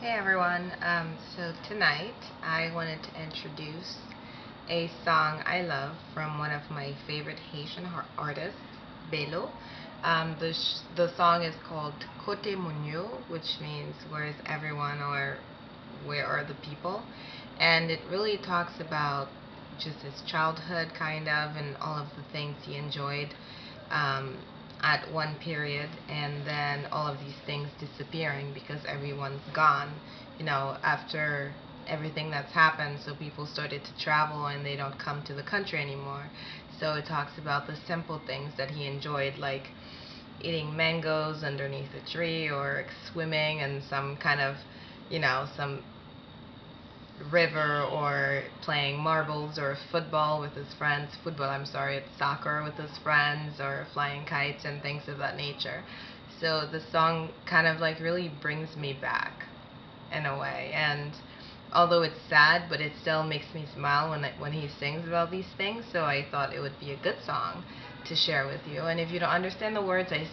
Hey everyone, so tonight I wanted to introduce a song I love from one of my favorite Haitian artists, Belo. The song is called Kote Moun, which means where is everyone or where are the people, and it really talks about just his childhood kind of and all of the things he enjoyed um, at one period, and then all of these things disappearing because everyone's gone, after everything that's happened. So people started to travel and they don't come to the country anymore. So it talks about the simple things that he enjoyed, like eating mangoes underneath a tree, or swimming in some kind of, some river, or playing marbles or football with his friends. It's soccer with his friends, or flying kites and things of that nature. So the song kind of like really brings me back in a way, and although it's sad, but it still makes me smile when he sings about these things. So I thought it would be a good song to share with you. And if you don't understand the words, I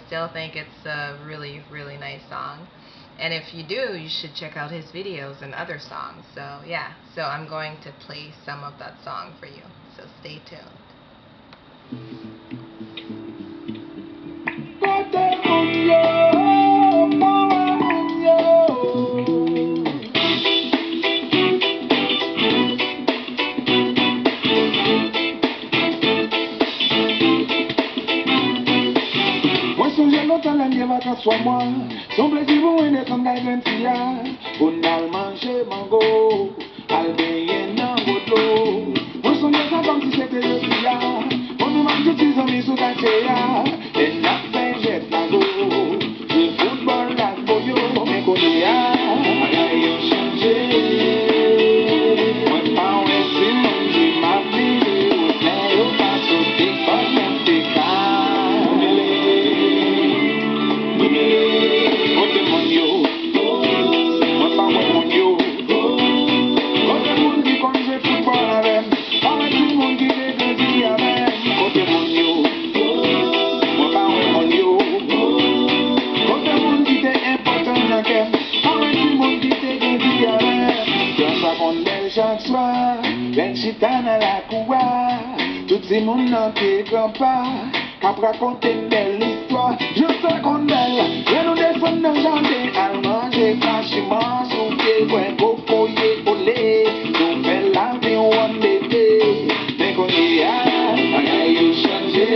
still think it's a really, really nice song. And if you do, you should check out his videos and other songs. So yeah, so I'm going to play some of that song for you. So stay tuned. La nieve soit moi, son plaisir vous est comme la gantilla. On a mangé mango, al baigner dans l'eau. On sonne ça comme si c'était le sia. On nous mange tous les amis sous la théa. Et la fin jette la go. Le football la boyo, mais qu'on y a, rien a changé. Moi pas un si mon dit ma vie, mais au pas sauter pas même des cas. Chaque soir, ben chitane à la coua, tout ces monde n'en t'écran pas, qu'à raconter une belle histoire, je te compte belle, je nous défends dans le jardin, à manger franchement, sous pied, ouais, coco, yé, olé, nous fait la vie, on bébé, mais qu'on y a, rien y changé,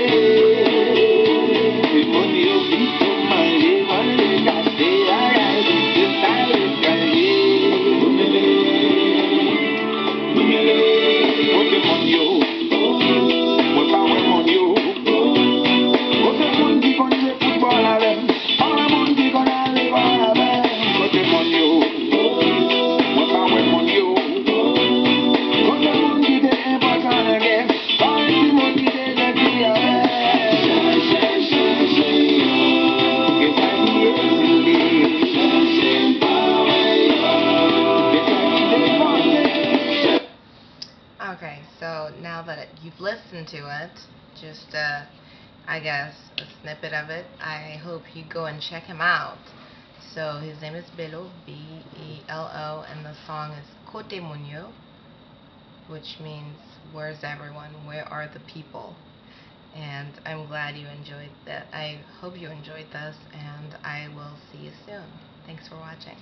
et mon yo, vite, manger, on les cassé, rien y ça, les cahiers. Okay, so now that you've listened to it, just I guess a snippet of it, I hope you go and check him out. So his name is Belo, B-E-L-O, and the song is Kote Moun, which means where's everyone, where are the people? And I'm glad you enjoyed that. I hope you enjoyed this, and I will see you soon. Thanks for watching.